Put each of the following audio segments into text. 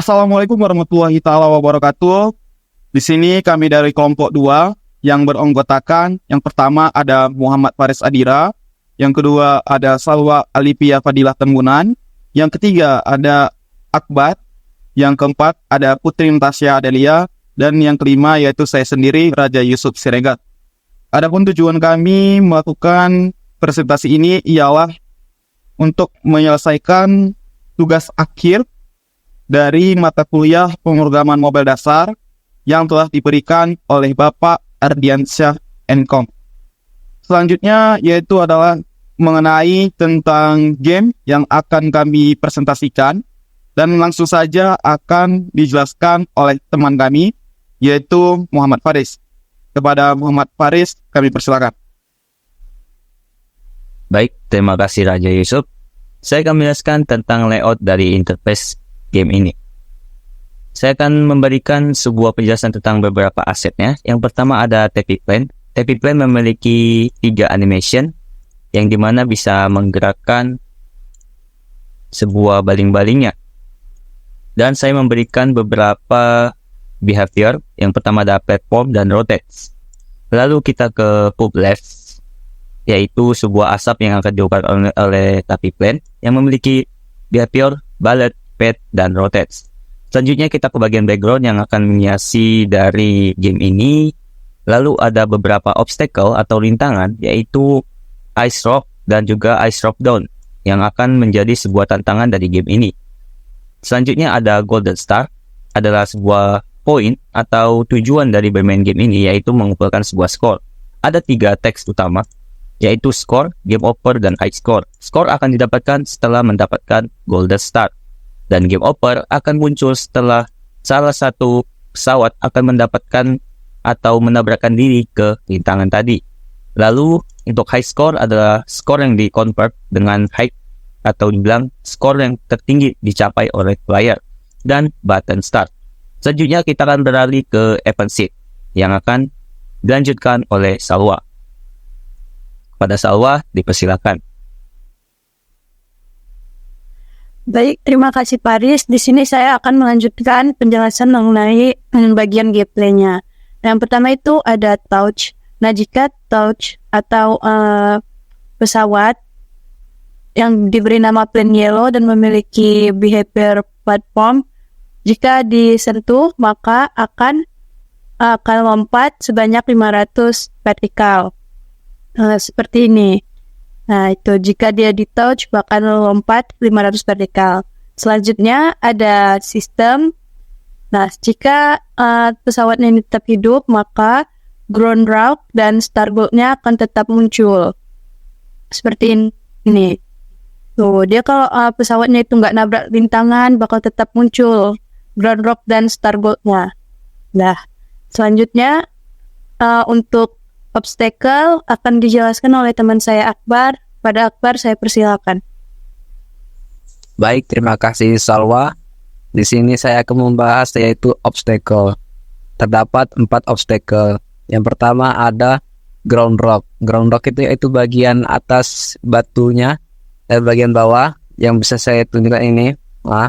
Assalamualaikum warahmatullahi taala wabarakatuh. Di sini kami dari kelompok 2 yang beranggotakan yang pertama ada Muhammad Faris Adira, yang kedua ada Salwa Alipia Fadilah Tembunan, yang ketiga ada Akbar, yang keempat ada Putri Natasha Adelia, dan yang kelima yaitu saya sendiri Raja Yusuf Siregar. Adapun tujuan kami melakukan presentasi ini ialah untuk menyelesaikan tugas akhir dari mata kuliah pemrograman mobile dasar yang telah diberikan oleh Bapak Ardiansyah Enkom. Selanjutnya yaitu adalah mengenai tentang game yang akan kami presentasikan, dan langsung saja akan dijelaskan oleh teman kami yaitu Muhammad Faris. Kepada Muhammad Faris kami persilakan. Baik, terima kasih Raja Yusuf. Saya akan menjelaskan tentang layout dari interface game ini. Saya akan memberikan sebuah penjelasan tentang beberapa asetnya. Yang pertama ada TP Plan. TP Plan memiliki 3 animation yang dimana bisa menggerakkan sebuah baling-balingnya. Dan saya memberikan beberapa behavior. Yang pertama ada platform dan rotate. Lalu kita ke pub left, yaitu sebuah asap yang akan dilakukan oleh TP Plan yang memiliki behavior, ballot, pet, dan rotate. Selanjutnya kita ke bagian background yang akan menghiasi dari game ini. Lalu ada beberapa obstacle atau rintangan, yaitu Ice Rock dan juga Ice Rock Down yang akan menjadi sebuah tantangan dari game ini. Selanjutnya ada Golden Star, adalah sebuah poin atau tujuan dari bermain game ini, yaitu mengumpulkan sebuah skor. Ada 3 teks utama, yaitu score, game over, dan high score. Skor akan didapatkan setelah mendapatkan Golden Star, dan game over akan muncul setelah salah satu pesawat akan mendapatkan atau menabrakkan diri ke rintangan tadi. Lalu untuk high score adalah skor yang di-convert dengan high atau dibilang skor yang tertinggi dicapai oleh player, dan button start. Selanjutnya kita akan beralih ke event seed yang akan dilanjutkan oleh Salwa. Pada Salwa dipersilakan. Baik, terima kasih Paris. Di sini saya akan melanjutkan penjelasan mengenai bagian gameplaynya. Yang pertama itu ada touch. Nah, jika touch atau pesawat yang diberi nama plane yellow dan memiliki behavior platform, jika disentuh maka akan lompat sebanyak 500 vertikal. Seperti ini. Nah, itu jika dia di touch bakal lompat 500 vertikal. Selanjutnya ada sistem. Nah, jika pesawatnya ini tetap hidup, maka ground route dan starboard-nya akan tetap muncul. Seperti ini. Tuh, dia kalau pesawatnya itu nggak nabrak rintangan, bakal tetap muncul ground route dan starboard-nya. Nah, selanjutnya untuk obstacle akan dijelaskan oleh teman saya Akbar. Pada Akbar saya persilakan. Baik, terima kasih Salwa. Di sini saya akan membahas yaitu obstacle. Terdapat 4 obstacle. Yang pertama ada ground rock. Ground rock itu yaitu bagian atas batunya dan bagian bawah yang bisa saya tunjukkan ini. Nah,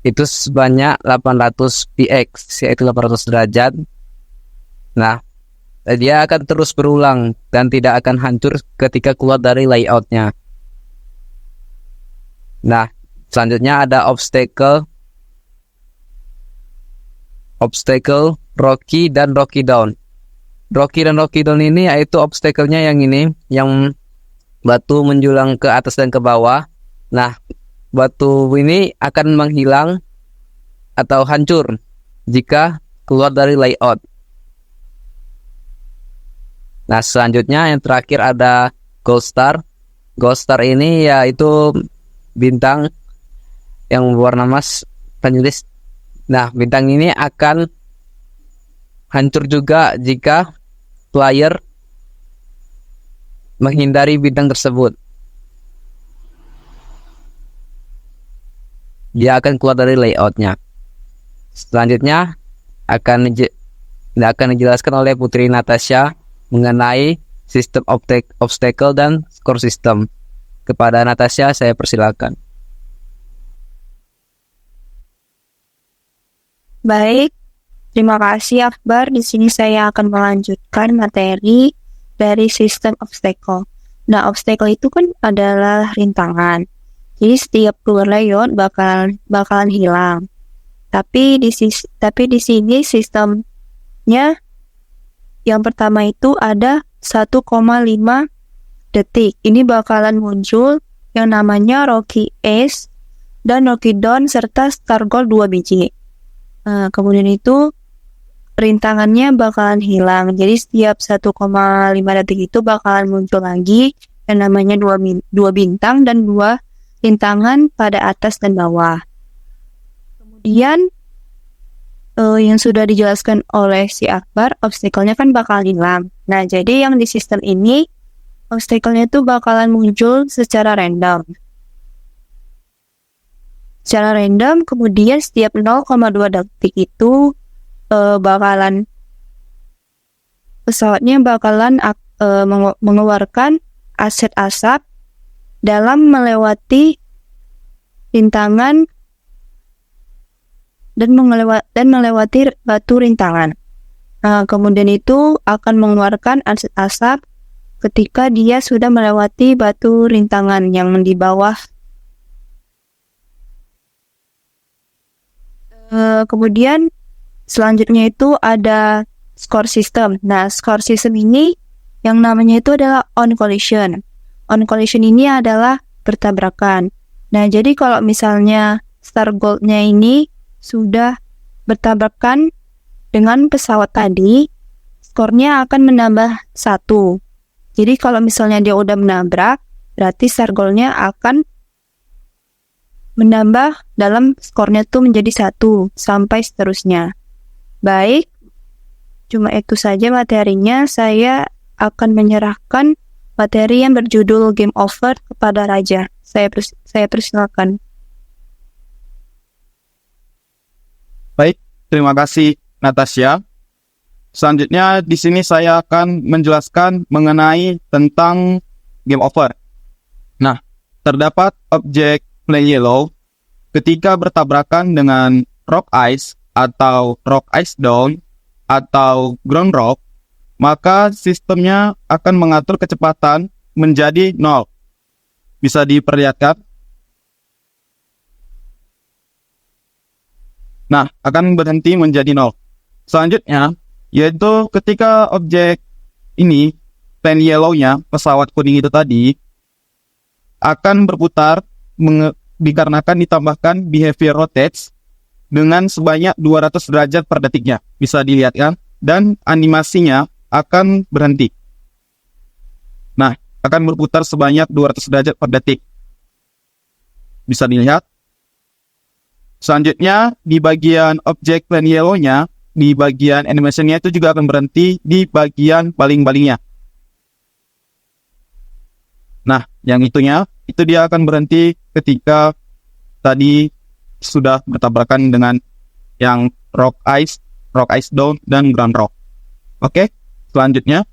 itu sebanyak 800 px, yaitu 800 derajat. Nah, dia akan terus berulang dan tidak akan hancur ketika keluar dari layoutnya. Nah, selanjutnya ada obstacle Rocky dan Rocky Down. Rocky dan Rocky Down ini yaitu obstacle-nya yang ini, yang batu menjulang ke atas dan ke bawah. Nah, batu ini akan menghilang atau hancur jika keluar dari layout. Nah, selanjutnya yang terakhir ada Gold Star. Gold Star ini yaitu bintang yang berwarna emas penulis. Nah, bintang ini akan hancur juga jika player menghindari bintang tersebut. Dia akan keluar dari layoutnya. Selanjutnya akan dijelaskan oleh Putri Natasha mengenai sistem obstacle dan score system. Kepada Natasha saya persilakan. Baik, terima kasih Akbar. Di sini saya akan melanjutkan materi dari sistem obstacle. Nah, obstacle itu kan adalah rintangan. Jadi setiap keluar layout bakalan hilang. Tapi di sini sistemnya yang pertama itu ada 1,5 detik. Ini bakalan muncul yang namanya Rocky Ace dan Rocky Down serta Star Gold 2 biji. Nah, kemudian itu rintangannya bakalan hilang. Jadi setiap 1,5 detik itu bakalan muncul lagi yang namanya dua bintang dan 2 rintangan pada atas dan bawah. Kemudian yang sudah dijelaskan oleh si Akbar, obstacle-nya kan bakalan hilang. Nah, jadi yang di sistem ini obstacle-nya itu bakalan muncul secara random. Secara random, kemudian setiap 0,2 detik itu pesawatnya bakalan mengeluarkan aset asap dalam melewati rintangan dan melewati batu rintangan. Nah, kemudian itu akan mengeluarkan aset asap ketika dia sudah melewati batu rintangan yang di bawah. Kemudian selanjutnya itu ada score system. Nah, score system ini yang namanya itu adalah on collision. On collision ini adalah bertabrakan. Nah, jadi kalau misalnya Star Gold-nya ini sudah bertabrakan dengan pesawat tadi, skornya akan menambah 1. Jadi kalau misalnya dia udah menabrak, berarti Star Gold-nya akan menambah dalam skornya tuh menjadi 1 sampai seterusnya. Baik, cuma itu saja materinya. Saya akan menyerahkan materi yang berjudul Game Over kepada Raja. Saya persilakan. Baik, terima kasih Natasha. Selanjutnya di sini saya akan menjelaskan mengenai tentang game over. Nah, terdapat objek plane yellow ketika bertabrakan dengan rock ice atau rock ice down atau ground rock, maka sistemnya akan mengatur kecepatan menjadi 0. Bisa diperlihatkan? Nah, akan berhenti menjadi 0. Selanjutnya, yaitu ketika objek ini, plane yellow-nya, pesawat kuning itu tadi, akan berputar dikarenakan ditambahkan behavior rotates dengan sebanyak 200 derajat per detiknya. Bisa dilihatkan? Dan animasinya akan berhenti. Nah, akan berputar sebanyak 200 derajat per detik. Bisa dilihat? Selanjutnya, di bagian objek plane yellow-nya, di bagian animation-nya itu juga akan berhenti di bagian baling-balingnya. Nah, yang itunya, itu dia akan berhenti ketika tadi sudah bertabrakan dengan yang rock ice down, dan ground rock. Oke, selanjutnya.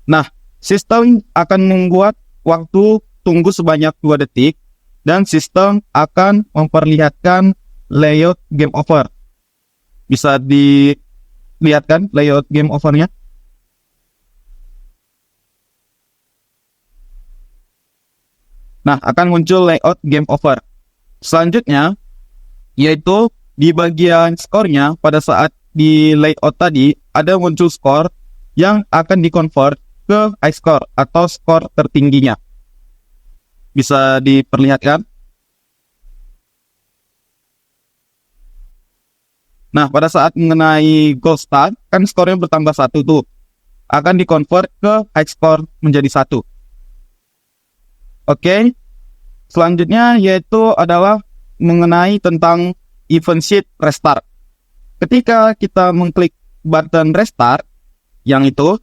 Nah, sistem akan membuat waktu tunggu sebanyak 2 detik dan sistem akan memperlihatkan layout game over. Bisa dilihatkan layout game overnya? Nah, akan muncul layout game over. Selanjutnya, yaitu di bagian skornya pada saat di layout tadi ada muncul skor yang akan dikonvert ke high score atau skor tertingginya. Bisa diperlihatkan? Nah, pada saat mengenai gold start, kan skornya bertambah 1 tuh. Akan dikonvert ke high score menjadi 1. Oke. Selanjutnya yaitu adalah mengenai tentang event sheet restart. Ketika kita mengklik button restart, yang itu,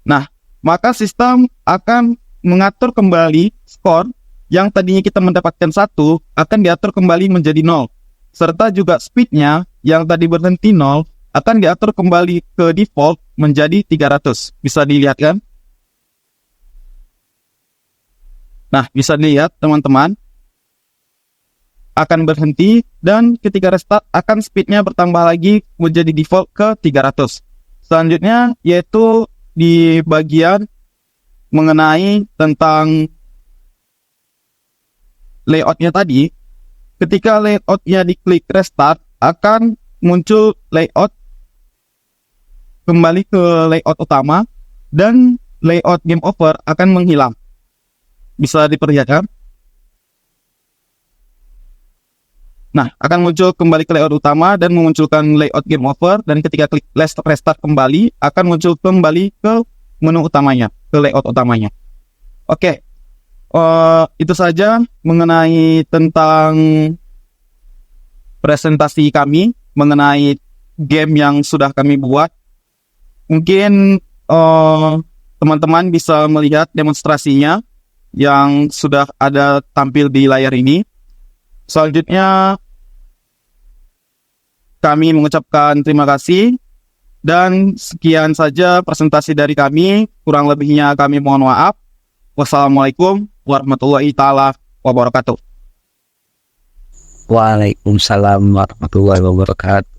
nah, maka sistem akan mengatur kembali skor yang tadinya kita mendapatkan 1 akan diatur kembali menjadi 0. Serta juga speednya yang tadi berhenti 0 akan diatur kembali ke default menjadi 300. Bisa dilihat kan? Nah, bisa dilihat teman-teman. akan berhenti, dan ketika restart akan speednya bertambah lagi menjadi default ke 300. Selanjutnya yaitu di bagian mengenai tentang layoutnya tadi. Ketika layoutnya diklik restart, akan muncul layout kembali ke layout utama, dan layout game over akan menghilang. Bisa diperlihatkan? Nah, akan muncul kembali ke layout utama dan memunculkan layout game over, dan ketika klik restart kembali, akan muncul kembali ke menu utamanya, ke layout utamanya. Oke, itu saja mengenai tentang presentasi kami, mengenai game yang sudah kami buat. Mungkin teman-teman bisa melihat demonstrasinya yang sudah ada tampil di layar ini. Selanjutnya, kami mengucapkan terima kasih, dan sekian saja presentasi dari kami. Kurang lebihnya kami mohon maaf. Wassalamualaikum warahmatullahi taala wabarakatuh. Waalaikumsalam warahmatullahi wabarakatuh.